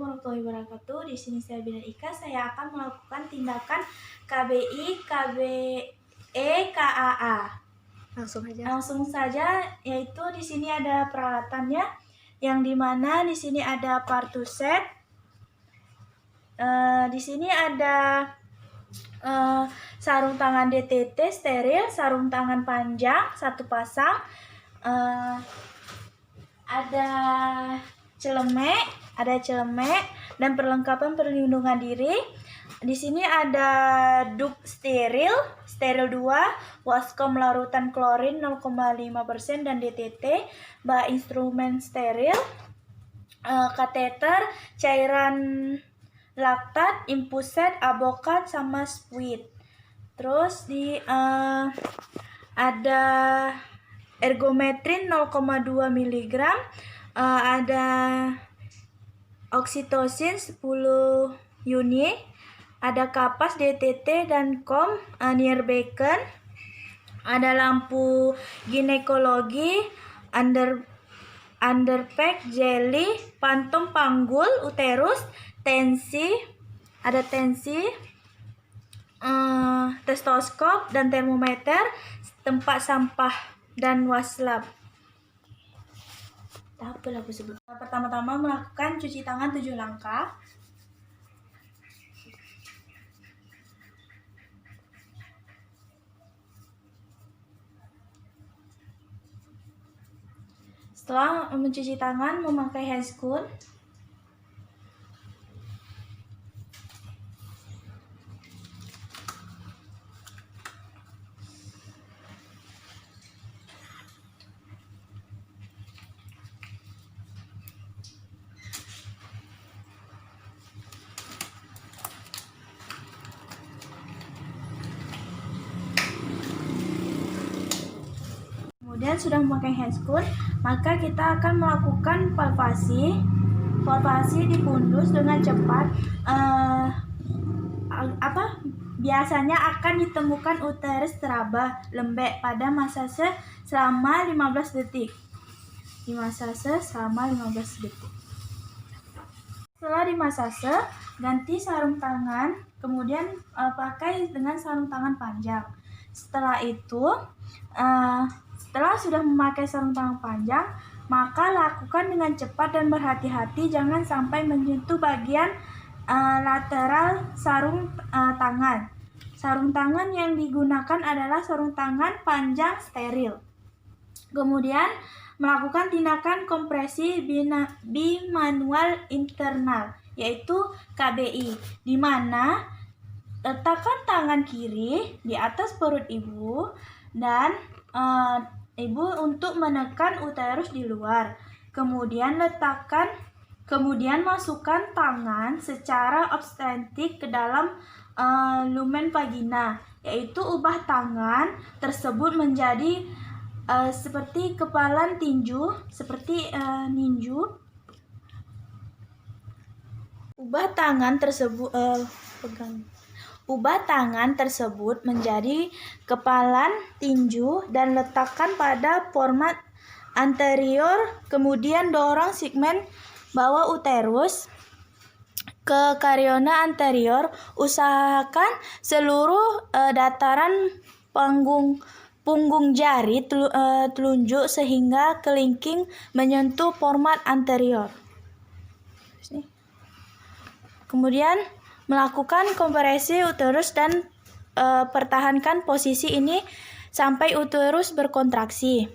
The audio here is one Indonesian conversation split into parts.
warahmatullahi wabarakatuh. Di sini saya Bina Ika. Saya akan melakukan tindakan KBI, KBE, KAA. Langsung saja, yaitu di sini ada peralatannya, yang dimana di sini ada partu set. Di sini ada sarung tangan DTT steril, sarung tangan panjang 1 pasang, ada celemek, dan perlengkapan perlindungan diri. Di sini ada dup steril 2, waskom larutan klorin 0,5% dan DTT, bahan instrumen steril, kateter, cairan laktat, infuset, avokat, sama spuit. Terus ada ergometrin 0,2 mg, ada oksitosin 10 unit, ada kapas DTT dan kom Nierbecken, ada lampu ginekologi, underpack, jelly, pantom panggul, uterus, tensi, testoskop dan termometer, tempat sampah dan waslab. Pertama-tama melakukan cuci tangan 7 langkah. Setelah mencuci tangan, memakai handscoon. Kemudian sudah memakai handscoon, maka kita akan melakukan palpasi di pundus dengan cepat. Biasanya akan ditemukan uterus teraba lembek pada masase selama 15 detik. Setelah dimasase, ganti sarung tangan, kemudian pakai dengan sarung tangan panjang. Setelah sudah memakai sarung tangan panjang, maka lakukan dengan cepat dan berhati-hati, jangan sampai menyentuh bagian lateral sarung tangan. Sarung tangan yang digunakan adalah sarung tangan panjang steril. Kemudian melakukan tindakan kompresi bimanual internal, yaitu KBI, di mana letakkan tangan kiri di atas perut ibu dan ibu untuk menekan uterus di luar. Kemudian masukkan tangan secara obstetrik ke dalam lumen vagina, yaitu ubah tangan tersebut menjadi seperti kepalan tinju, seperti ninju. Ubah tangan tersebut menjadi kepalan tinju dan letakkan pada format anterior, kemudian dorong segmen bawah uterus ke kariona anterior. Usahakan seluruh dataran punggung jari telunjuk sehingga kelingking menyentuh format anterior. Kemudian melakukan kompresi uterus dan pertahankan posisi ini sampai uterus berkontraksi.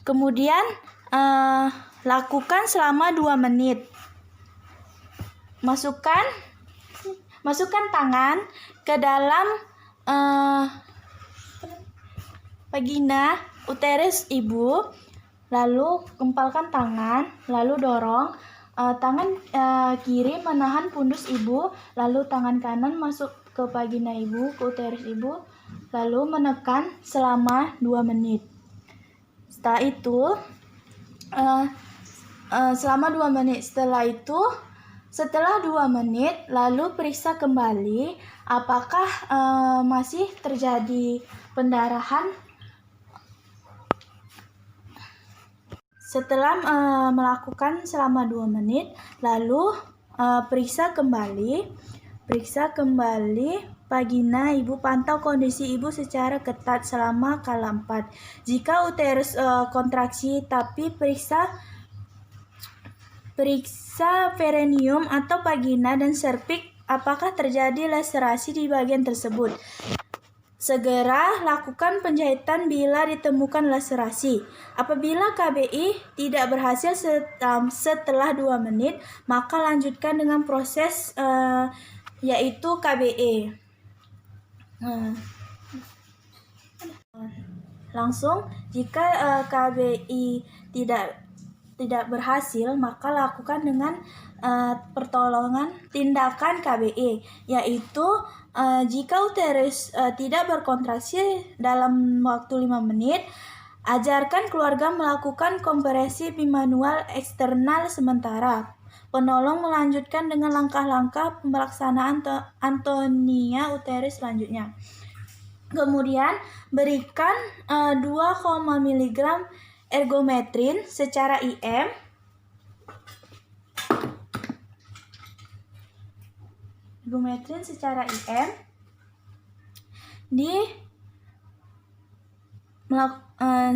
Kemudian lakukan selama 2 menit. Masukkan tangan ke dalam vagina uterus ibu, lalu kempalkan tangan, lalu dorong. Tangan kiri menahan pundus ibu, lalu tangan kanan masuk ke vagina ibu, ke uterus ibu, lalu menekan selama 2 menit. Setelah itu, setelah 2 menit, lalu periksa kembali apakah masih terjadi pendarahan. Setelah melakukan selama 2 menit, lalu periksa kembali vagina ibu, pantau kondisi ibu secara ketat selama kala 4. Jika uterus kontraksi tapi periksa perineum atau vagina dan serviks apakah terjadi laserasi di bagian tersebut. Segera lakukan penjahitan bila ditemukan laserasi. Apabila KBI tidak berhasil setelah 2 menit, maka lanjutkan dengan proses yaitu KBE. Langsung, jika KBI tidak berhasil, maka lakukan dengan pertolongan tindakan KBE, yaitu jika uterus tidak berkontraksi dalam waktu 5 menit, ajarkan keluarga melakukan kompresi bimanual eksternal sementara. Penolong melanjutkan dengan langkah-langkah pelaksanaan anatomi uterus selanjutnya. Kemudian berikan 2, mg ergometrin secara IM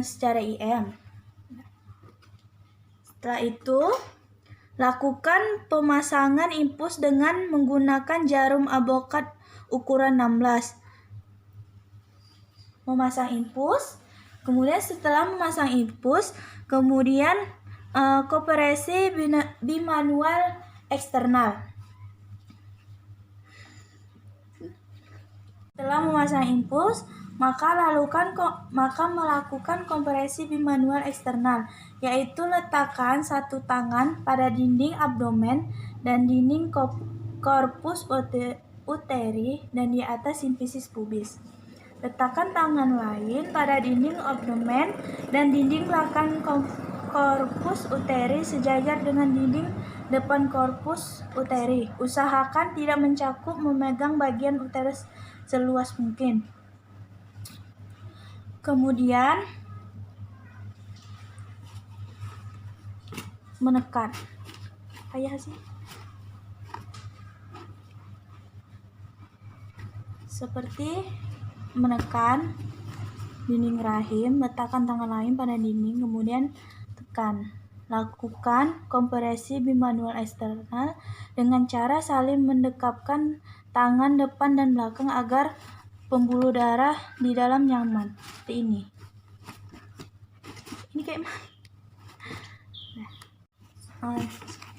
secara IM. Setelah itu, lakukan pemasangan infus dengan menggunakan jarum avokat ukuran 16. Memasang infus. Kemudian setelah memasang infus, kemudian kompresi bimanual eksternal. Setelah memasang infus, maka melakukan kompresi bimanual eksternal, yaitu letakkan satu tangan pada dinding abdomen dan dinding corpus uteri dan di atas simfisis pubis. Letakkan tangan lain pada dinding abdomen dan dinding belakang corpus uteri sejajar dengan dinding depan corpus uteri. Usahakan tidak mencakup memegang bagian uterus seluas mungkin. Kemudian menekan. Seperti menekan dinding rahim, letakkan tangan lain pada dinding, kemudian tekan. Lakukan kompresi bimanual eksternal dengan cara saling mendekapkan tangan depan dan belakang agar pembuluh darah di dalam nyaman. Seperti ini. Ini kayak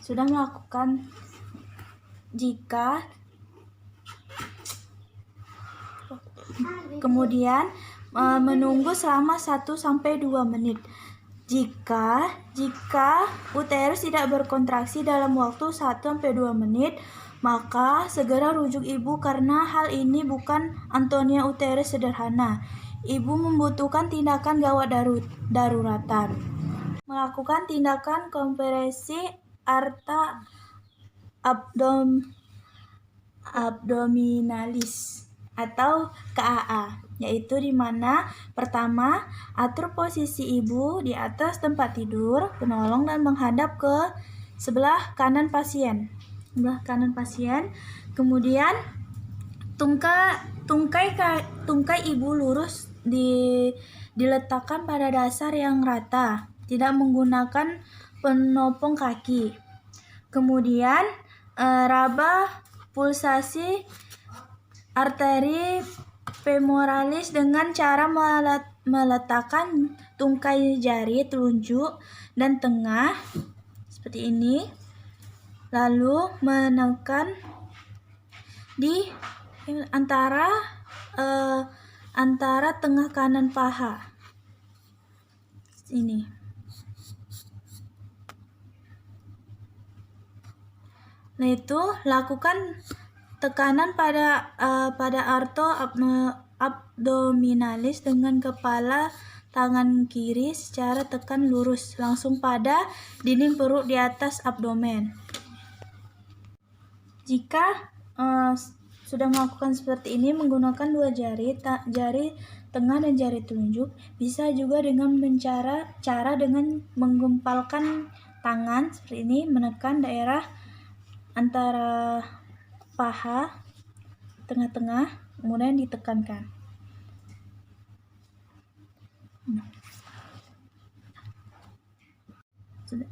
sudah melakukan, kemudian menunggu selama 1-2 menit. Jika uterus tidak berkontraksi dalam waktu 1-2 menit, maka segera rujuk ibu karena hal ini bukan anatomi uterus sederhana. Ibu membutuhkan tindakan gawat daruratan. Melakukan tindakan kompresi arta abdominalis atau KAA, yaitu di mana pertama, atur posisi ibu di atas tempat tidur penolong dan menghadap ke sebelah kanan pasien. Kemudian tungkai ibu lurus diletakkan pada dasar yang rata, tidak menggunakan penopang kaki. Kemudian raba pulsasi arteri femoralis dengan cara meletakkan tungkai jari telunjuk dan tengah seperti ini, lalu menekan di antara tengah kanan paha ini. Nah, itu lakukan tekanan pada arto abdominalis dengan kepala tangan kiri secara tekan lurus langsung pada dinding perut di atas abdomen. Jika sudah melakukan seperti ini, menggunakan 2 jari tengah dan jari telunjuk. Bisa juga dengan cara dengan menggempalkan tangan seperti ini, menekan daerah antara paha tengah-tengah, kemudian ditekankan.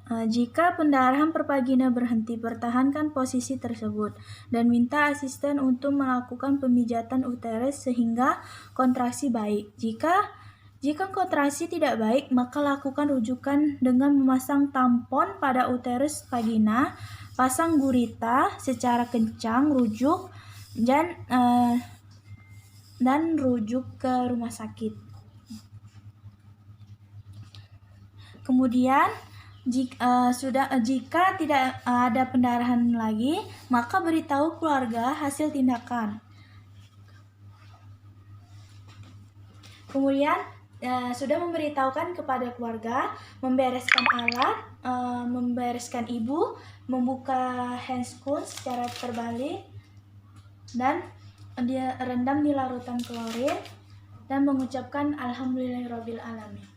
Jika pendarahan per vagina berhenti, pertahankan posisi tersebut dan minta asisten untuk melakukan pemijatan uterus sehingga kontraksi baik. Jika kontraksi tidak baik, maka lakukan rujukan dengan memasang tampon pada uterus vagina, pasang gurita secara kencang, dan rujuk ke rumah sakit. Kemudian jika tidak ada pendarahan lagi, maka beritahu keluarga hasil tindakan. Kemudian sudah memberitahukan kepada keluarga, membereskan alat, membereskan ibu, membuka handscoon secara terbalik, dan dia rendam di larutan klorin, dan mengucapkan alhamdulillahirabbil alamin.